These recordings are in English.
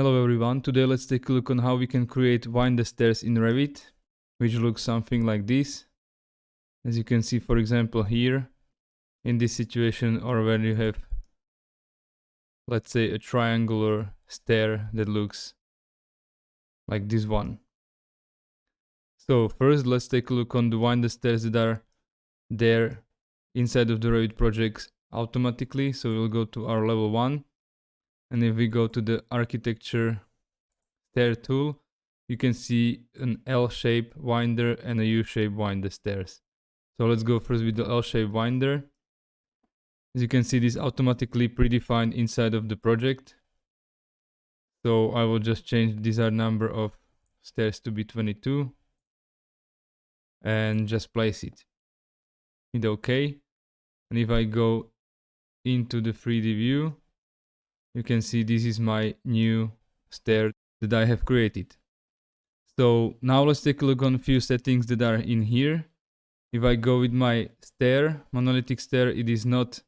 Hello everyone, today let's take a look on how we can create wind the stairs in Revit, which looks something like this. As you can see, for example, here in this situation, or when you have, let's say, a triangular stair that looks like this one. So first let's take a look on the wind the stairs that are there inside of the Revit projects automatically. So we'll go to our level 1, and if we go to the architecture stair tool, you can see an L-shaped winder and a U-shaped winder stairs. So let's go first with the L-shaped winder. As you can see, this is automatically predefined inside of the project. So I will just change the desired number of stairs to be 22 and just place it. Hit OK. And if I go into the 3D view, you can see this is my new stair that I have created. So now let's take a look on a few settings that are in here. If I go with my stair, monolithic stair, it is not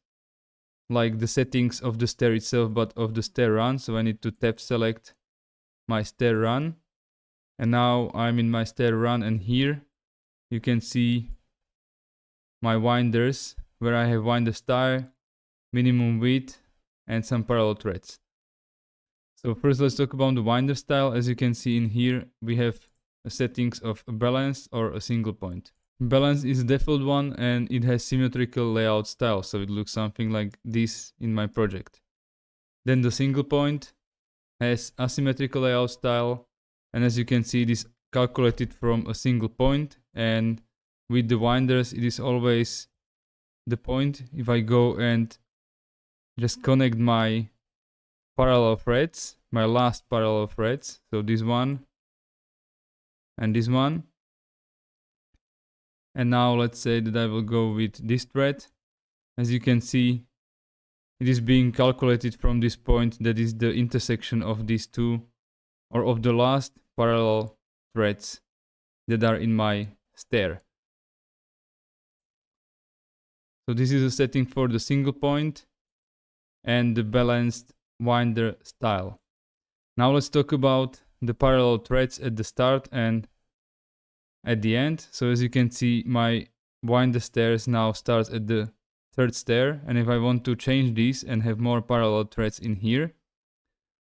like the settings of the stair itself, but of the stair run. So I need to tap select my stair run. And now I'm in my stair run, and here you can see my winders, where I have winder style, minimum width, and some parallel threads. So first let's talk about the winder style. As you can see in here, we have settings of a balance or a single point. Balance is the default one, and it has symmetrical layout style, so it looks something like this in my project. Then the single point has asymmetrical layout style, and as you can see, it is calculated from a single point, and with the winders it is always the point. If I go and just connect my parallel threads, my last parallel threads, so this one and this one, and now let's say that I will go with this thread. As you can see, it is being calculated from this point that is the intersection of these two, or of the last parallel threads that are in my stair. So this is a setting for the single point and the balanced winder style. Now let's talk about the parallel threads at the start and at the end. So as you can see, my winder stairs now starts at the third stair, and if I want to change these and have more parallel threads in here,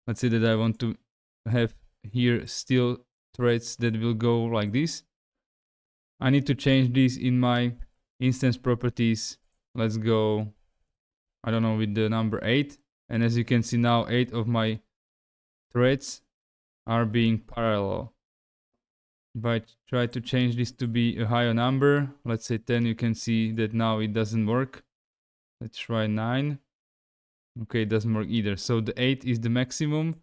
let's say that I want to have here still threads that will go like this, I need to change these in my instance properties. Let's go, I don't know, with the number 8, and as you can see now 8 of my threads are being parallel. If I try to change this to be a higher number, let's say 10, you can see that now it doesn't work. Let's try 9. Okay, it doesn't work either. So the 8 is the maximum.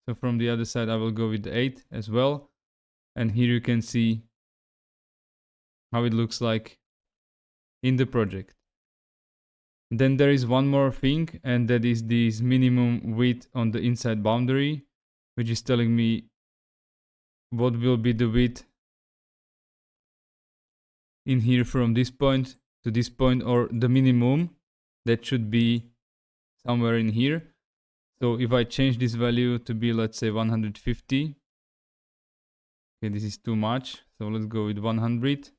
So from the other side I will go with the 8 as well. And here you can see how it looks like in the project. Then there is one more thing, and that is this minimum width on the inside boundary, which is telling me what will be the width in here from this point to this point, or the minimum that should be somewhere in here. So if I change this value to be, let's say, 150, okay, this is too much, so let's go with 100.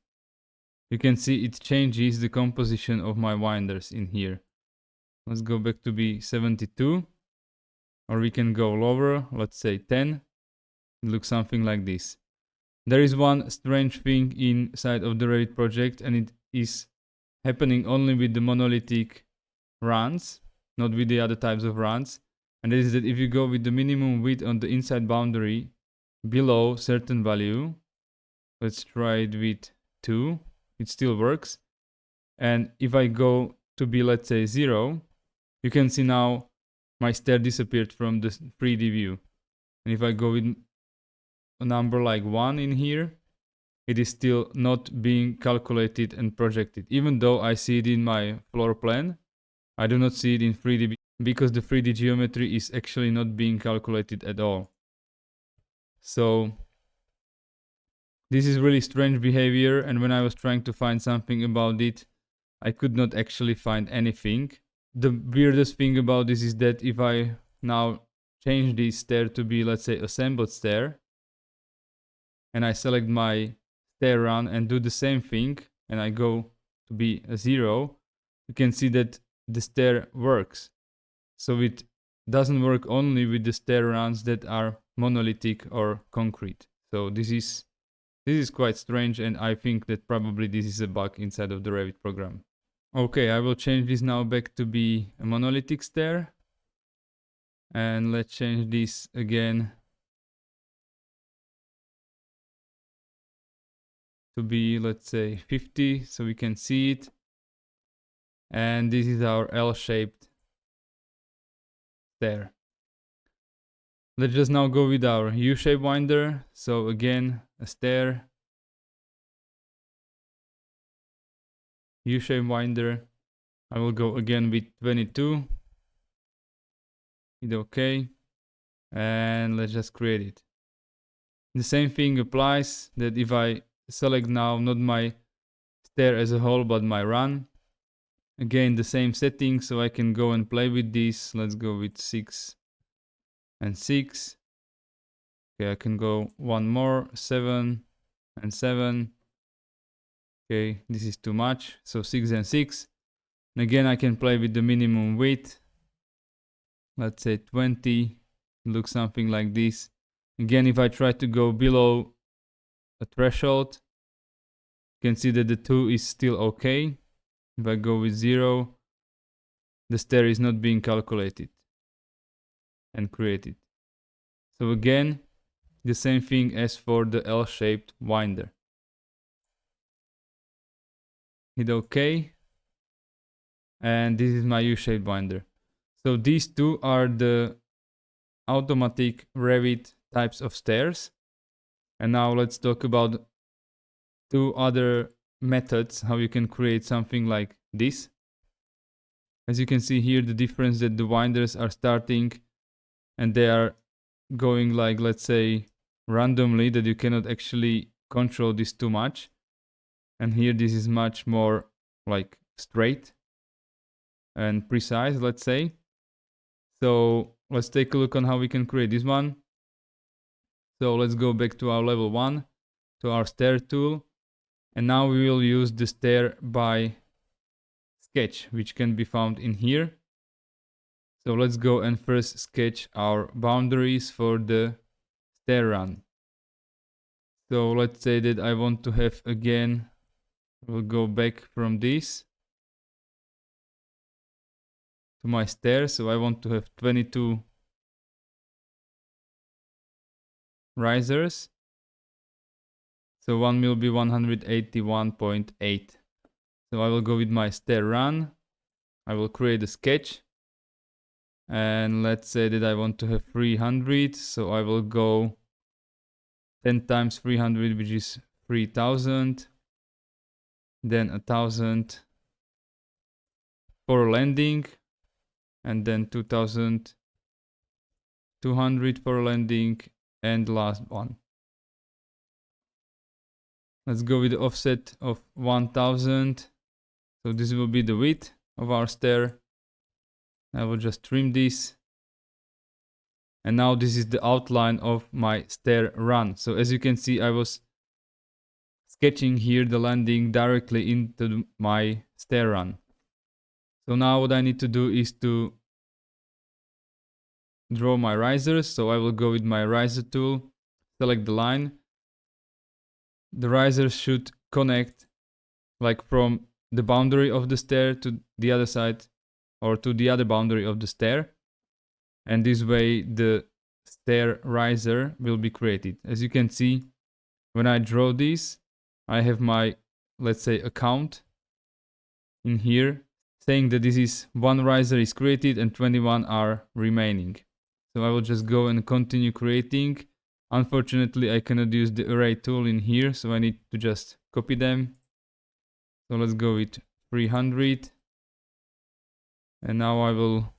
You can see it changes the composition of my winders in here. Let's go back to be 72, or we can go lower, let's say 10. It looks something like this. There is one strange thing inside of the Revit project, and it is happening only with the monolithic runs, not with the other types of runs. And that is that if you go with the minimum width on the inside boundary below certain value, let's try it with 2, it still works. And if I go to be, let's say, 0, you can see now my stair disappeared from the 3D view. And if I go with a number like 1 in here, it is still not being calculated and projected. Even though I see it in my floor plan, I do not see it in 3D because the 3D geometry is actually not being calculated at all. So this is really strange behavior, and when I was trying to find something about it, I could not actually find anything. The weirdest thing about this is that if I now change this stair to be, let's say, assembled stair, and I select my stair run and do the same thing, and I go to be a 0, you can see that the stair works. So it doesn't work only with the stair runs that are monolithic or concrete. So this is quite strange, and I think that probably this is a bug inside of the Revit program. Okay, I will change this now back to be a monolithic stair. And let's change this again to be, let's say, 50, so we can see it. And this is our L-shaped stair. Let's just now go with our U-shape winder. So again, a stair, U-shape winder. I will go again with 22. Hit OK. And let's just create it. The same thing applies, that if I select now not my stair as a whole but my run, again the same settings, so I can go and play with this. Let's go with 6 and 6. Okay, I can go one more, 7 and 7. Okay, this is too much, so 6 and 6. And again I can play with the minimum width. Let's say 20. It looks something like this. Again, if I try to go below a threshold, you can see that the 2 is still okay. If I go with 0, the stair is not being calculated and created. So again, the same thing as for the L-shaped winder. Hit OK. And this is my U-shaped winder. So these two are the automatic Revit types of stairs. And now let's talk about two other methods how you can create something like this. As you can see here, the difference that the winders are starting and they are going like, let's say, randomly, that you cannot actually control this too much. And here this is much more like straight and precise, let's say. So let's take a look on how we can create this one. So let's go back to our level 1, to our stair tool. And now we will use the stair by sketch, which can be found in here. So let's go and first sketch our boundaries for the stair run. So let's say that I want to have again, we'll go back from this to my stair. So I want to have 22 risers. So one will be 181.8. So I will go with my stair run. I will create a sketch. And let's say that I want to have 300. So I will go 10 times 300, which is 3000. Then 1000 for landing. And then 2200 for landing. And last one. Let's go with the offset of 1000. So this will be the width of our stair. I will just trim this. And now this is the outline of my stair run. So as you can see, I was sketching here the landing directly into my stair run. So now what I need to do is to draw my risers. So I will go with my riser tool, select the line. The risers should connect like from the boundary of the stair to the other side, or to the other boundary of the stair. And this way the stair riser will be created. As you can see, when I draw this, I have my, let's say, account in here saying that this is one riser is created and 21 are remaining. So I will just go and continue creating. Unfortunately, I cannot use the array tool in here, so I need to just copy them. So let's go with 300. And now I will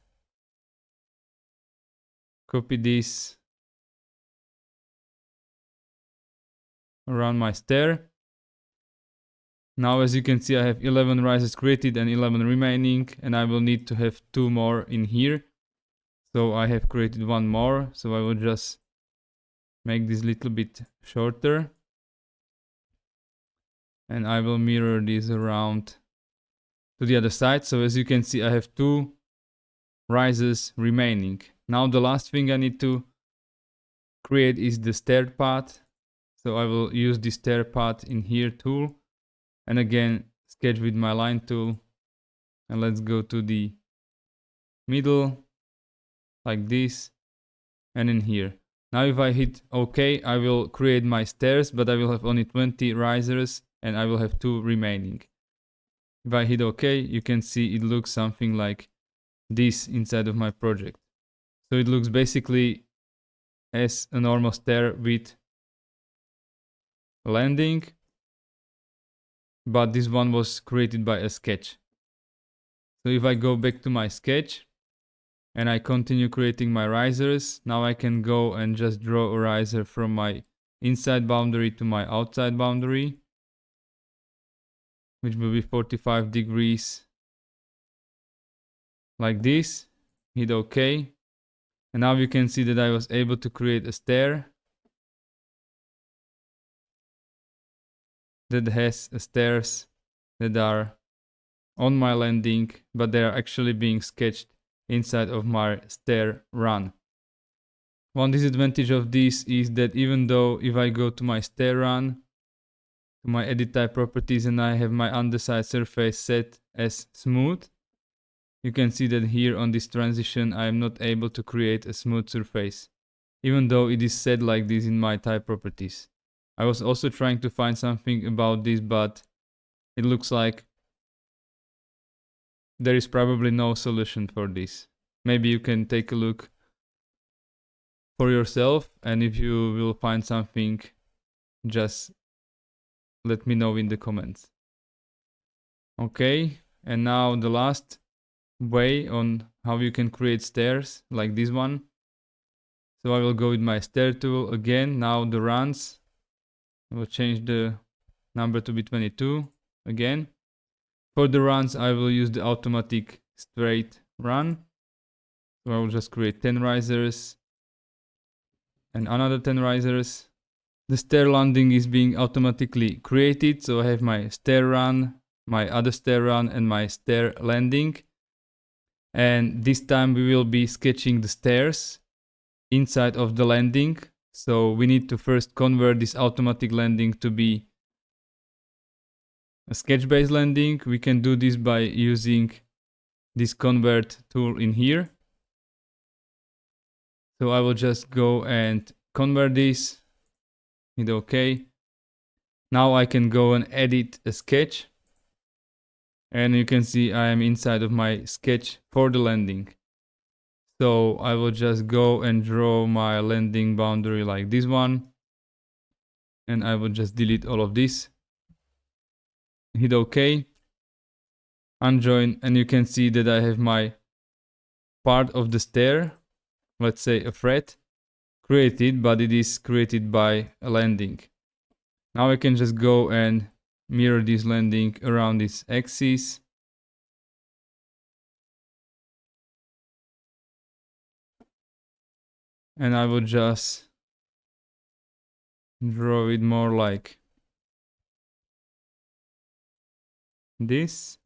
copy this around my stair. Now, as you can see, I have 11 risers created and 11 remaining, and I will need to have 2 more in here. So I have created one more, so I will just make this little bit shorter. And I will mirror this around to the other side. So as you can see, I have 2 rises remaining. Now the last thing I need to create is the stair path. So I will use the stair path in here tool. And again, sketch with my line tool. And let's go to the middle, like this, and in here. Now if I hit OK, I will create my stairs, but I will have only 20 risers, and I will have 2 remaining. If I hit OK, you can see it looks something like this inside of my project. So it looks basically as a normal stair with landing, but this one was created by a sketch. So if I go back to my sketch and I continue creating my risers, now I can go and just draw a riser from my inside boundary to my outside boundary, which will be 45 degrees, like this. Hit OK. And now you can see that I was able to create a stair that has stairs that are on my landing, but they are actually being sketched inside of my stair run. One disadvantage of this is that even though if I go to my stair run, to my edit type properties, and I have my underside surface set as smooth, you can see that here on this transition I am not able to create a smooth surface, even though it is set like this in my type properties. I was also trying to find something about this, but it looks like there is probably no solution for this. Maybe you can take a look for yourself, and if you will find something, just let me know in the comments. Okay, and now the last way on how you can create stairs like this one. So I will go with my stair tool again. Now the runs, I will change the number to be 22 again. For the runs, I will use the automatic straight run. So I will just create 10 risers and another 10 risers. The stair landing is being automatically created. So I have my stair run, my other stair run, and my stair landing. And this time we will be sketching the stairs inside of the landing. So we need to first convert this automatic landing to be a sketch-based landing. We can do this by using this convert tool in here. So I will just go and convert this, hit OK. Now I can go and edit a sketch. And you can see I am inside of my sketch for the landing. So I will just go and draw my landing boundary like this one. And I will just delete all of this. Hit OK. Unjoin, and you can see that I have my part of the stair, let's say a thread, created, but it is created by a landing. Now I can just go and mirror this landing around this axis. And I will just draw it more like this.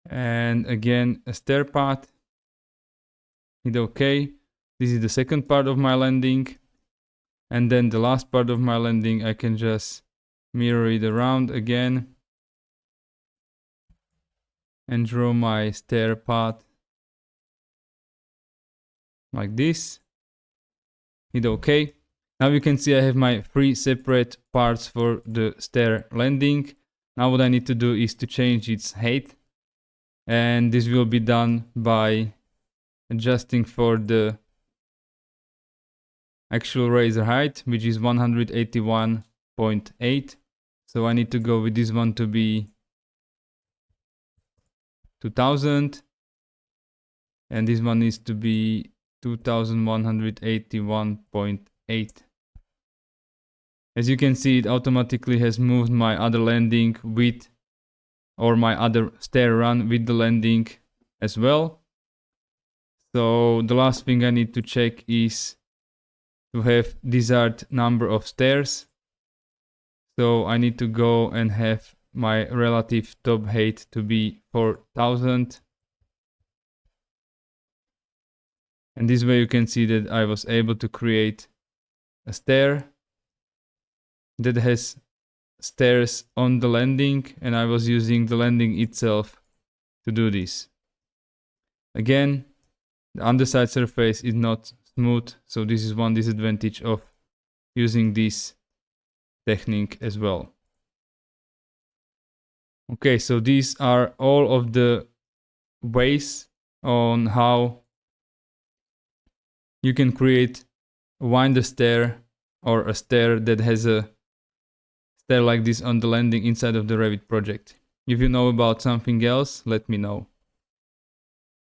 And again, a stair path. Hit OK. This is the second part of my landing. And then the last part of my landing, I can just mirror it around again. And draw my stair path like this. Hit OK. Now you can see I have my 3 separate parts for the stair landing. Now what I need to do is to change its height. And this will be done by adjusting for the actual riser height, which is 181.8. So I need to go with this one to be 2000. And this one needs to be 2181.8. As you can see, it automatically has moved my other landing with or my other stair run with the landing as well. So the last thing I need to check is to have desired number of stairs. So I need to go and have my relative top height to be 4000. And this way you can see that I was able to create a stair that has stairs on the landing, and I was using the landing itself to do this. Again, the underside surface is not smooth, so this is one disadvantage of using this technique as well. Okay, so these are all of the ways on how you can create a winder stair or a stair that has a stair like this on the landing inside of the Revit project. If you know about something else, let me know.